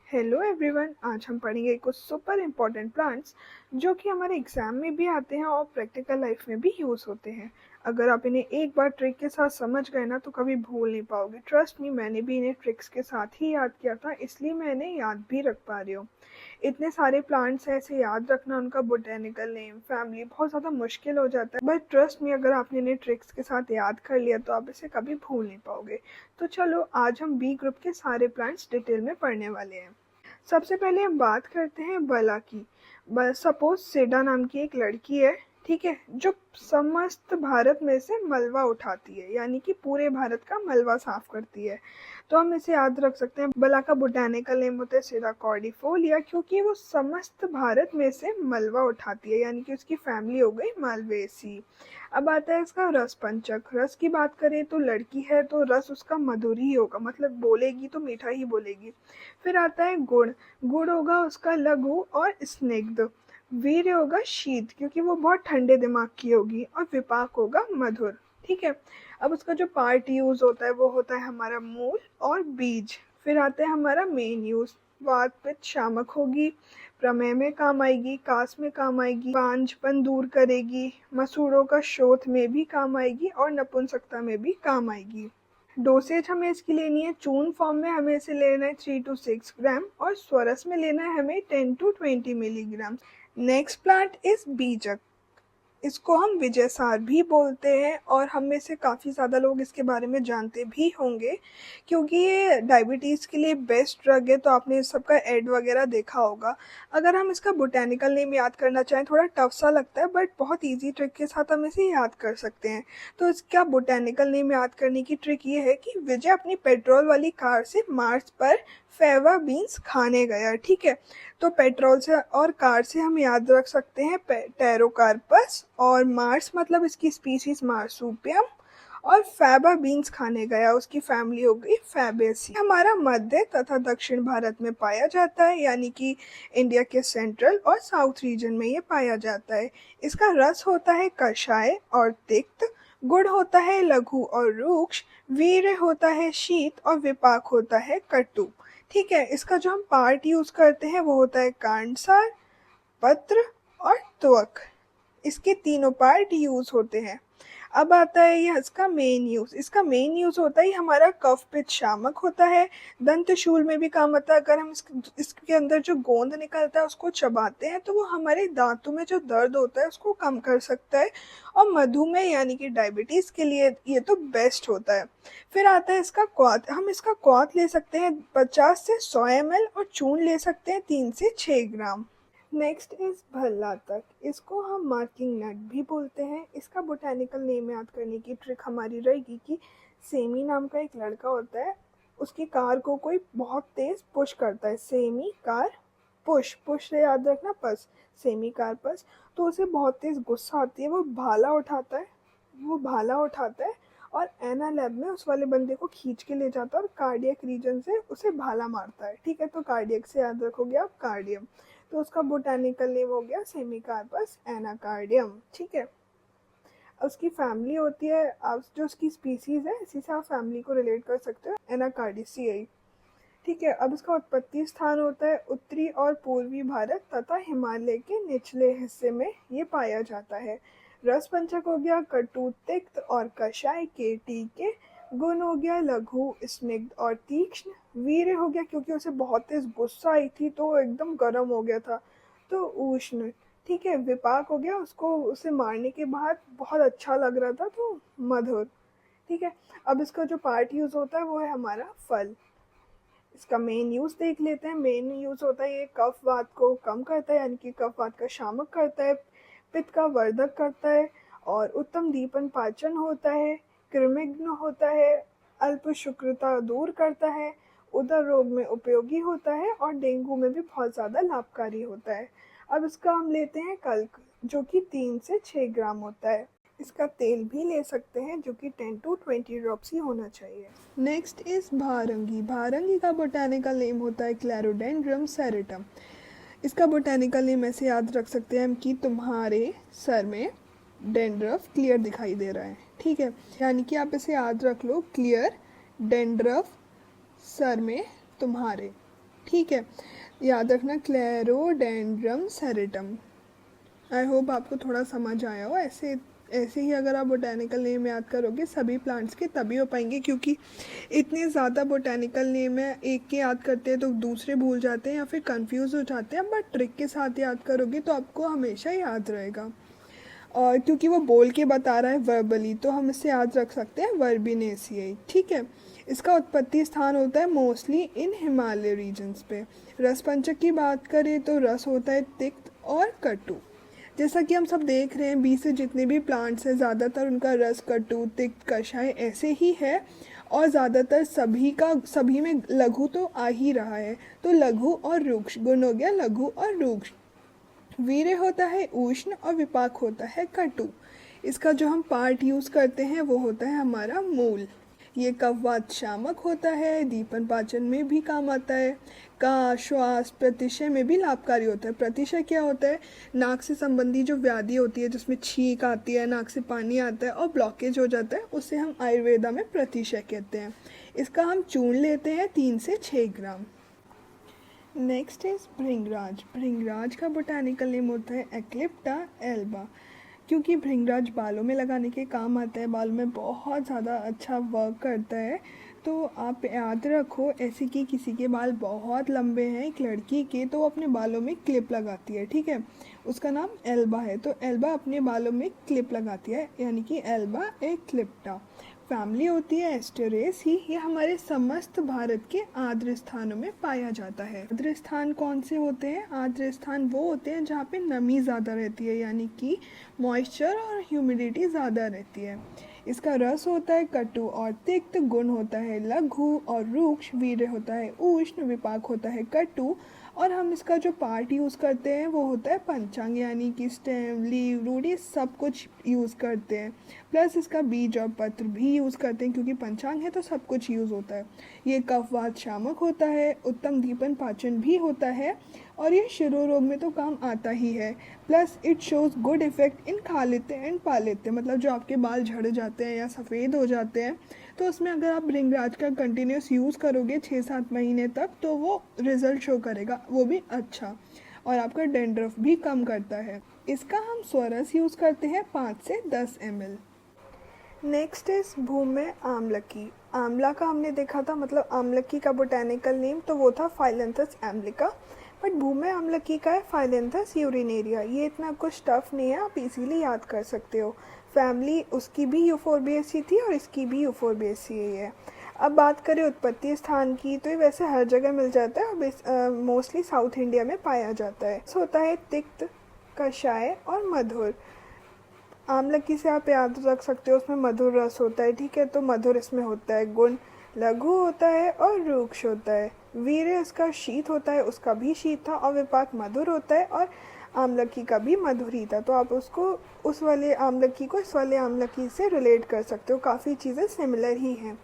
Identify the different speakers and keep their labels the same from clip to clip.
Speaker 1: Hello everyone, आज हम पढ़ेंगे कुछ सुपर इम्पोर्टेंट प्लांट्स जो कि हमारे एग्जाम में भी आते हैं और प्रैक्टिकल लाइफ में भी यूज़ होते हैं। अगर आप इन्हें एक बार ट्रिक के साथ समझ गए ना तो कभी भूल नहीं पाओगे। ट्रस्ट मी, मैंने भी इन्हें ट्रिक्स के साथ ही याद किया था, इसलिए मैं इन्हें याद भी रख पा रही हूँ। इतने सारे प्लांट्स हैं, ऐसे याद रखना उनका बोटेनिकल नेम, फैमिली बहुत ज़्यादा मुश्किल हो जाता है। बट ट्रस्ट मी, अगर आपने इन्हें ट्रिक्स के साथ याद कर लिया तो आप इसे कभी भूल नहीं पाओगे। तो चलो, आज हम बी ग्रुप के सारे प्लांट्स डिटेल में पढ़ने वाले हैं। सबसे पहले हम बात करते हैं बला की। सपोज सेडा नाम की एक लड़की है, ठीक है, जो समस्त भारत में से मलबा उठाती है, यानी कि पूरे भारत का मलबा साफ करती है। तो हम इसे याद रख सकते हैं। बला का बोटेनिकल नेम होता है सेडा कॉर्डिफोलिया, क्योंकि वो समस्त भारत में से मलबा उठाती है, यानी कि उसकी फैमिली हो गई मालवेसी। अब आता है इसका रस पंचक। रस की बात करें तो लड़की है तो रस उसका मधुर ही होगा, मतलब बोलेगी तो मीठा ही बोलेगी। फिर आता है गुण। गुण होगा उसका लघु और स्निग्ध। वीर्य होगा शीत, क्योंकि वो बहुत ठंडे दिमाग की होगी। और विपाक होगा मधुर। ठीक है। अब उसका जो पार्ट यूज होता है वो होता है हमारा मूल और बीज। फिर आता है हमारा मेन यूज। वात पित्त शामक होगी, प्रमेय में काम आएगी, कास में काम आएगी, बांझपन दूर करेगी, मसूड़ों का शोथ में भी काम आएगी और नपुंसकता में भी काम आएगी। डोसेज हमें इसकी लेनी है, चूर्ण फॉर्म में हमें इसे लेना है 3 to 6 ग्राम और स्वरस में लेना है हमें 10 to 20 milligram. Next plant is बीजक। इसको हम विजयसार भी बोलते हैं और हम में से काफ़ी ज़्यादा लोग इसके बारे में जानते भी होंगे, क्योंकि ये डायबिटीज़ के लिए बेस्ट ड्रग है। तो आपने इस सबका एड वगैरह देखा होगा। अगर हम इसका बोटेनिकल नेम याद करना चाहें, थोड़ा टफ सा लगता है, बट बहुत इजी ट्रिक के साथ हम इसे याद कर सकते हैं। तो इसका बोटेनिकल नेम याद करने की ट्रिक ये है कि विजय अपनी पेट्रोल वाली कार से मार्स पर फेवा बीन्स खाने गया। ठीक है। तो पेट्रोल से और कार से हम याद रख सकते हैं टेरोकार्पस, और मार्स मतलब इसकी स्पीसीज मार्सुपियम, और फैबा बीन्स खाने गया, उसकी फैमिली हो गई फैबेसी। हमारा मध्य तथा दक्षिण भारत में पाया जाता है, यानी कि इंडिया के सेंट्रल और साउथ रीजन में ये पाया जाता है। इसका रस होता है कषाय और तिक्त, गुण होता है लघु और रूक्ष, वीर्य होता है शीत और विपाक होता है कटु। ठीक है। इसका जो हम पार्ट यूज करते हैं वो होता है कांडसार, पत्र और त्वक। इसके तीनों पार्ट यूज होते हैं। अब आता है ये इसका मेन यूज। इसका मेन यूज होता है हमारा कफ पित्त शामक होता है, दंतशूल में भी काम आता है। अगर हम इसके अंदर जो गोंद निकलता है उसको चबाते हैं तो वो हमारे दांतों में जो दर्द होता है उसको कम कर सकता है। और मधुमेह यानी कि डायबिटीज के लिए ये तो बेस्ट होता है। फिर आता है इसका क्वाथ। हम इसका क्वाथ ले सकते हैं 50 से 100 ml और चूर्ण ले सकते हैं 3 से 6 ग्राम। Next is भल्लातक। इसको हम मार्किंग नट भी बोलते हैं। इसका बोटेनिकल नेम याद करने की ट्रिक हमारी रहेगी कि सेमी नाम का एक लड़का होता है, उसकी कार को कोई बहुत तेज पुश करता है। सेमी कार पुश, पुश से याद रखना पस, सेमी कार पस। तो उसे बहुत तेज गुस्सा आती है, वो भाला उठाता है, वो भाला उठाता है और एना लैब में उस वाले बंदे को खींच के ले जाता है और कार्डियक रीजन से उसे भाला मारता है। ठीक है। तो कार्डियक से याद रखोगे आप कार्डियम। तो उसका बोटेनिकल नेम हो गया सेमिकार्पस एनाकार्डियम। ठीक है। उसकी फैमिली होती है, आप जो उसकी स्पीसीज है इसी से आप फैमिली को रिलेट कर सकते हो, एनाकार्डिसियाई। ठीक है। अब इसका उत्पत्ति स्थान होता है उत्तरी और पूर्वी भारत तथा हिमालय के निचले हिस्से में ये पाया जाता है। रस पंचक हो गया कटु तिक्त और कषाय के टीके। गुण हो गया लघु स्निग्ध और तीक्ष्ण। वीर्य हो गया क्योंकि उसे बहुत तेज गुस्सा आई थी तो एकदम गर्म हो गया था, तो उष्ण। ठीक है। विपाक हो गया, उसको उसे मारने के बाद बहुत अच्छा लग रहा था तो मधुर। ठीक है। अब इसका जो पार्ट यूज होता है वो है हमारा फल। इसका मेन यूज देख लेते हैं। मेन यूज होता है ये कफ वात को कम करता है, यानी कि कफ वात का शामक करता है, पित्त का वर्धक करता है और उत्तम दीपन पाचन होता है, कृमिघ्न होता है, अल्प शुक्रता दूर करता है, उदर रोग में उपयोगी होता है और डेंगू में भी बहुत ज़्यादा लाभकारी होता है। अब इसका हम लेते हैं कल्क, जो कि 3 से 6 ग्राम होता है। इसका तेल भी ले सकते हैं जो कि 10 to 20 ड्रॉप्स ही होना चाहिए। Next is भारंगी। भारंगी का बोटेनिकल नेम होता है क्लैरोडेंड्रम सेरेटम। इसका बोटेनिकल नेम ऐसे याद रख सकते हैं हम कि तुम्हारे सर में डेंड्रफ क्लियर दिखाई दे रहा है। ठीक है। यानी कि आप इसे याद रख लो, क्लियर डेंड्रफ सर में तुम्हारे। ठीक है, याद रखना क्लेरोडेंड्रम सेरेटम। आई होप आपको थोड़ा समझ आया हो। ऐसे ऐसे ही अगर आप बोटेनिकल नेम याद करोगे सभी प्लांट्स के तभी हो पाएंगे, क्योंकि इतने ज़्यादा बोटेनिकल नेम है, एक के याद करते हैं तो दूसरे भूल जाते हैं या फिर कंफ्यूज हो जाते हैं। बट ट्रिक के साथ याद करोगे तो आपको हमेशा याद रहेगा। और क्योंकि वो बोल के बता रहा है वर्बली, तो हम इसे याद रख सकते हैं वर्बिनेसियाई। ठीक है, इसका उत्पत्ति स्थान होता है मोस्टली इन हिमालय रीजन्स पे। रस पंचक की बात करें तो रस होता है तिक्त और कटु। जैसा कि हम सब देख रहे हैं, 20 से जितने भी प्लांट्स हैं ज़्यादातर उनका रस, कटु, तिक्त, कषाय ऐसे ही है। और ज़्यादातर सभी में लघु तो आ ही रहा है, तो लघु और रुक्ष गुण हो गया, लघु और रुक्ष। वीर्य होता है उष्ण और विपाक होता है कटु। इसका जो हम पार्ट यूज़ करते हैं वो होता है हमारा मूल। ये कफवात शामक होता है, दीपन पाचन में भी काम आता है, का श्वास प्रतिशय में भी लाभकारी होता है। प्रतिशय क्या होता है? नाक से संबंधी जो व्याधि होती है जिसमें छींक आती है, नाक से पानी आता है और ब्लॉकेज हो जाता है, उसे हम आयुर्वेदा में प्रतिशय कहते हैं। इसका हम चूर्ण लेते हैं 3 से 6 ग्राम। नेक्स्ट इज भृंगराज। भृंगराज का बोटानिकल नेम होता है एक्लिप्टा एल्बा। क्योंकि भृंगराज बालों में लगाने के काम आता है, बालों में बहुत ज़्यादा अच्छा वर्क करता है, तो आप याद रखो ऐसे कि किसी के बाल बहुत लंबे हैं, एक लड़की के, तो वो अपने बालों में क्लिप लगाती है। ठीक है, उसका नाम एल्बा है, तो एल्बा अपने बालों में क्लिप लगाती है, यानी कि एल्बा एक्लिप्टा। फैमिली होती है एस्टेरेसी। ये हमारे समस्त भारत के आर्द्र स्थानों में पाया जाता है। आर्द्र स्थान कौन से होते हैं? आर्द्र स्थान वो होते हैं जहाँ पे नमी ज़्यादा रहती है, यानी कि मॉइस्चर और ह्यूमिडिटी ज़्यादा रहती है। इसका रस होता है कटु और तिक्त, गुण होता है लघु और रुक्ष, वीर्य होता है उष्ण, विपाक होता है कटु। और हम इसका जो पार्ट यूज़ करते हैं वो होता है पंचांग, यानी कि स्टेम, लीव, रूट, ये सब कुछ यूज़ करते हैं। प्लस इसका बीज और पत्र भी यूज़ करते हैं, क्योंकि पंचांग है तो सब कुछ यूज़ होता है। ये कफवात शामक होता है, उत्तम दीपन पाचन भी होता है, और ये शिरो रोग में तो काम आता ही है। Plus it shows good effect in खालित्य एंड पालित्य, मतलब जो आपके बाल झड़ जाते हैं या सफ़ेद हो जाते हैं, तो उसमें अगर आप भृंगराज का कंटिन्यूस यूज़ करोगे 6-7 महीने तक, तो वो रिजल्ट शो करेगा, वो भी अच्छा। और आपका डेंड्रफ भी कम करता है। इसका हम स्वरस यूज़ करते हैं 5 से 10 ml। नेक्स्ट इज भूमय आमलकी। आंवला का हमने देखा था, मतलब आमलकी का बोटेनिकल नेम तो वो था फाइलेंथस एम्ब्लिका, बट भूमय आमलकी का है फाइलेंथस यूरिनेरिया। ये इतना कुछ टफ नहीं है, आप इजीली याद कर सकते हो। फैमिली उसकी भी यूफोरबिएसी थी और इसकी भी यूफोरबिएसी ही है। अब बात करें उत्पत्ति स्थान की, तो ये वैसे हर जगह मिल जाता है और मोस्टली साउथ इंडिया में पाया जाता है। होता है तिक्त, कषाय और मधुर। आमलकी से आप याद रख सकते हो, उसमें मधुर रस होता है। ठीक है, तो मधुर इसमें होता है, गुण लघु होता है और रुक्ष होता है। वीर्य इसका शीत होता है, उसका भी शीत था, और विपाक मधुर होता है, और आमलकी का भी मधुर ही था। तो आप उसको उस वाले आमलकी को इस वाले आमलकी से रिलेट कर सकते हो, काफ़ी चीज़ें सिमिलर ही हैं।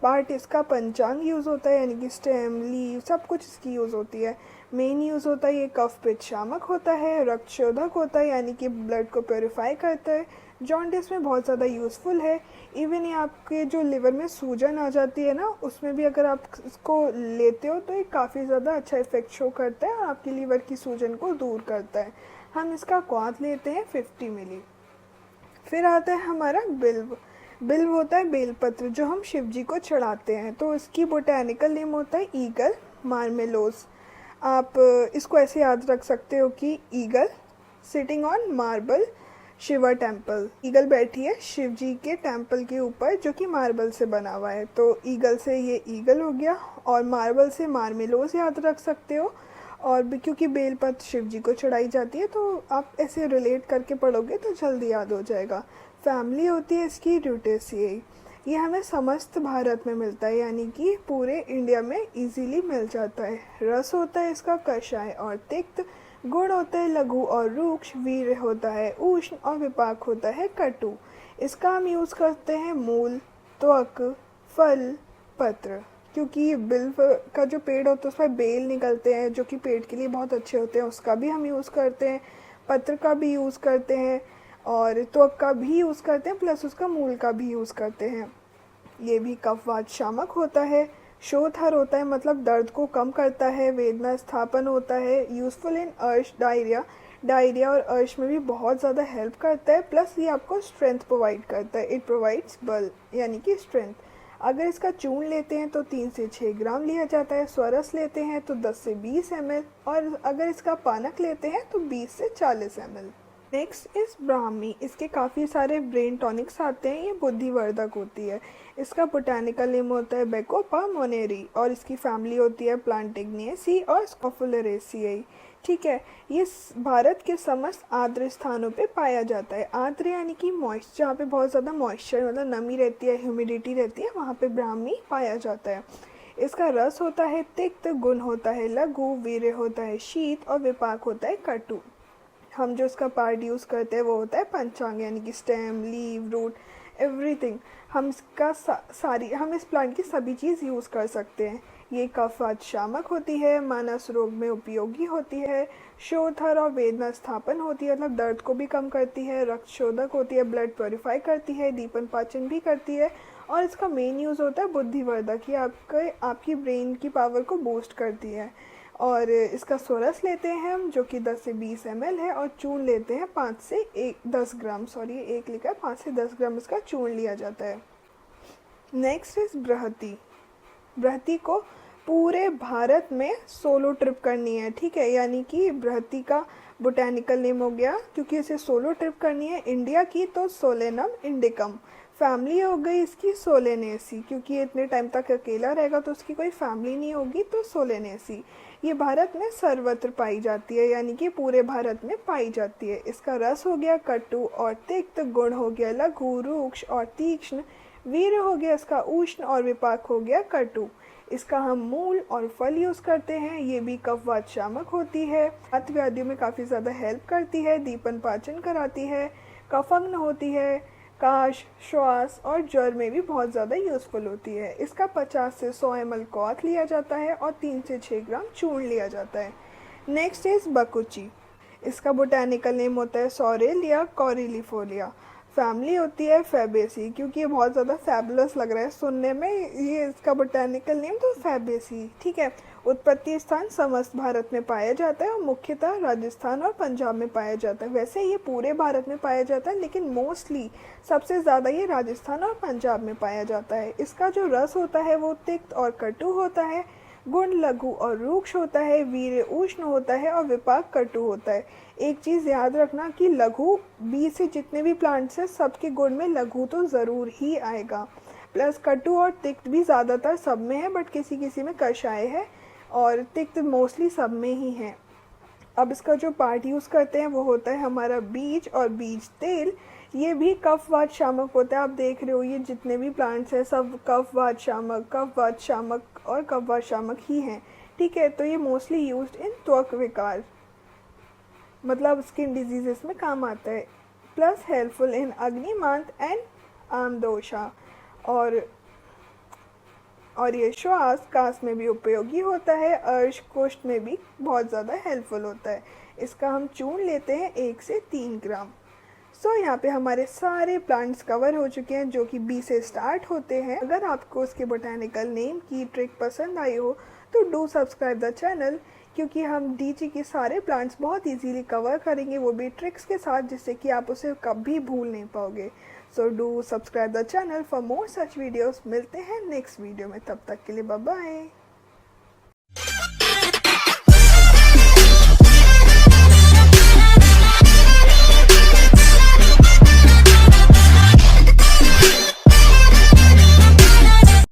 Speaker 1: पार्ट इसका पंचांग यूज़ होता है, यानी कि स्टेम, लीव, सब कुछ इसकी यूज़ होती है। मेन यूज़ होता है ये कफ पित्त शामक होता है, रक्त शोधक होता है, यानी कि ब्लड को प्योरीफाई करता है, जॉन्डिस में बहुत ज़्यादा यूज़फुल है। इवन ये आपके जो लिवर में सूजन आ जाती है ना, उसमें भी अगर आप इसको लेते हो तो ये काफ़ी ज़्यादा अच्छा इफेक्ट शो करता है और आपकी लीवर की सूजन को दूर करता है। हम इसका क्वाथ लेते हैं 50 मिली। फिर आता है हमारा बिल्व। बिल्व होता है बेलपत्र, जो हम शिव जी को चढ़ाते हैं, तो इसकी बोटेनिकल नेम होता है ईगल मार्मेलोस। आप इसको ऐसे याद रख सकते हो कि eagle sitting on marble Shiva temple. Eagle बैठी है शिव जी के टेम्पल के ऊपर, जो कि मार्बल से बना हुआ है, तो ईगल से ये ईगल हो गया, और मार्बल से मार्मेलोस याद रख सकते हो। और भी क्योंकि बेलपत्र शिव जी को चढ़ाई जाती है, तो आप ऐसे रिलेट करके पढ़ोगे तो जल्दी याद हो जाएगा। फैमिली होती है इसकी रूटेसियाई। ये हमें समस्त भारत में मिलता है, यानी कि पूरे इंडिया में इजीली मिल जाता है। रस होता है इसका कषाय और तिक्त, गुण होता है लघु और रुक्ष, वीर्य होता है उष्ण और विपाक होता है कटु। इसका हम यूज़ करते हैं मूल, त्वक, फल, पत्र। क्योंकि बिल्व का जो पेड़ होता है उस पर बेल निकलते हैं, जो कि पेट के लिए बहुत अच्छे होते हैं, उसका भी हम यूज़ करते हैं। पत्र का भी यूज़ करते हैं, और त्वक का भी यूज़ करते हैं, प्लस उसका मूल का भी यूज़ करते हैं। ये भी कफवात शामक होता है, शोथर होता है मतलब दर्द को कम करता है। वेदना स्थापन होता है, यूज़फुल इन अर्श डायरिया, डायरिया और अर्श में भी बहुत ज़्यादा हेल्प करता है। प्लस ये आपको स्ट्रेंथ प्रोवाइड करता है, इट प्रोवाइड्स बल यानी कि स्ट्रेंथ। अगर इसका चूर्ण लेते हैं तो 3 से 6 ग्राम लिया जाता है। स्वरस लेते हैं तो 10 से 20 ml, और अगर इसका पानक लेते हैं तो 20 से 40 ml। Next is Brahmi. इसके काफ़ी सारे ब्रेन टॉनिक्स आते हैं, ये बुद्धिवर्धक होती है। इसका बोटानिकल नेम होता है बेकोपा मोनेरी, और इसकी फैमिली होती है प्लांटिग्नेसी और स्कॉफुलरेसियाई। ठीक है, ये भारत के समस्त आर्द्र स्थानों पे पाया जाता है। आर्द्र यानी कि मॉइस्ट, जहाँ पे बहुत ज़्यादा मॉइस्चर मतलब नमी रहती है, ह्यूमिडिटी रहती है, वहाँ पे ब्राह्मी पाया जाता है। इसका रस होता है तिक्त, गुण होता है लघु, वीर्य होता है शीत और विपाक होता है कटु। हम जो इसका पार्ट यूज़ करते हैं वो होता है पंचांग यानी कि स्टेम, लीव, रूट, एवरीथिंग। हम इसका हम इस प्लांट की सभी चीज़ यूज़ कर सकते हैं। ये कफवात शामक होती है, मानस रोग में उपयोगी होती है, शोथर और वेदना स्थापन होती है मतलब दर्द को भी कम करती है, रक्त शोधक होती है, ब्लड प्योरीफाई करती है, दीपन पाचन भी करती है, और इसका मेन यूज़ होता है बुद्धिवर्धक। ये आपकी ब्रेन की पावर को बूस्ट करती है। और इसका सोरस लेते हैं हम, जो कि 10 से 20 ml है, और चूर्ण लेते हैं 5 से 10 ग्राम, सॉरी 1 लिखा है, 5 से 10 ग्राम इसका चूर्ण लिया जाता है। नेक्स्ट इज बृहति। बृहति को पूरे भारत में सोलो ट्रिप करनी है। ठीक है, यानी कि बृहति का बोटेनिकल नेम हो गया, क्योंकि इसे सोलो ट्रिप करनी है इंडिया की, तो सोलेनम इंडिकम। फैमिली हो गई इसकी सोलेनेसी, क्योंकि ये इतने टाइम तक अकेला रहेगा तो उसकी कोई फैमिली नहीं होगी, तो सोलेनेसी। ये भारत में सर्वत्र पाई जाती है, यानी कि पूरे भारत में पाई जाती है। इसका रस हो गया कटु और तिक्त, गुण हो गया लघु, रूक्ष और तीक्ष्ण, वीर्य हो गया इसका उष्ण और विपाक हो गया कटु। इसका हम मूल और फल यूज़ करते हैं। ये भी कफवात शामक होती है, वात व्याधियों में काफ़ी ज़्यादा हेल्प करती है, दीपन पाचन कराती है, कफंग्न होती है, काश, श्वास और ज्वर में भी बहुत ज़्यादा यूज़फुल होती है। इसका 50 से 100 ml कॉथ लिया जाता है और 3 से 6 ग्राम चूर्ण लिया जाता है। नेक्स्ट इज़ बकुची। इसका बोटेनिकल नेम होता है सॉरेल या कॉरिलीफोलिया। फैमिली होती है फैबेसी, क्योंकि ये बहुत ज़्यादा फैबुलस लग रहा है सुनने में, ये इसका बोटेनिकल नेम तो फैबेसी। ठीक है, उत्पत्ति स्थान समस्त भारत में पाया जाता है और मुख्यतः राजस्थान और पंजाब में पाया जाता है। वैसे ये पूरे भारत में पाया जाता है, लेकिन मोस्टली सबसे ज़्यादा ये राजस्थान और पंजाब में पाया जाता है। इसका जो रस होता है वो तिक्त और कटु होता है, गुण लघु और रूक्ष होता है, वीर्य उष्ण होता है और विपाक कटु होता है। एक चीज़ याद रखना कि लघु बी से जितने भी प्लांट्स हैं सबके गुण में लघु तो ज़रूर ही आएगा। प्लस कटु और तिक्त भी ज़्यादातर सब में है, बट किसी किसी में कषाय है, और तिक्त मोस्टली सब में ही है। अब इसका जो पार्ट यूज़ करते हैं वो होता है हमारा बीज और बीज तेल। ये भी कफवात शामक होता है। आप देख रहे हो ये जितने भी प्लांट्स हैं सब कफवात शामक और कफवात शामक ही हैं। ठीक है, तो ये मोस्टली यूज्ड इन त्वक विकार, मतलब स्किन डिजीजेस में काम आता है। प्लस हेल्पफुल इन अग्निमांत एंड आमदोषा, और ये श्वास कास में भी उपयोगी होता है, अर्श कुष्ठ में भी बहुत ज़्यादा हेल्पफुल होता है। इसका हम चूर्ण लेते हैं 1 से 3 ग्राम। यहाँ पे हमारे सारे प्लांट्स कवर हो चुके हैं जो कि बी से स्टार्ट होते हैं। अगर आपको उसके बोटेनिकल नेम की ट्रिक पसंद आई हो तो डू सब्सक्राइब द चैनल, क्योंकि हम डीजी के सारे प्लांट्स बहुत इजीली कवर करेंगे, वो भी ट्रिक्स के साथ, जिससे कि आप उसे कभी भूल नहीं पाओगे। So do subscribe the channel for more such videos. मिलते हैं नेक्स्ट वीडियो में, तब तक के लिए बाय बाय।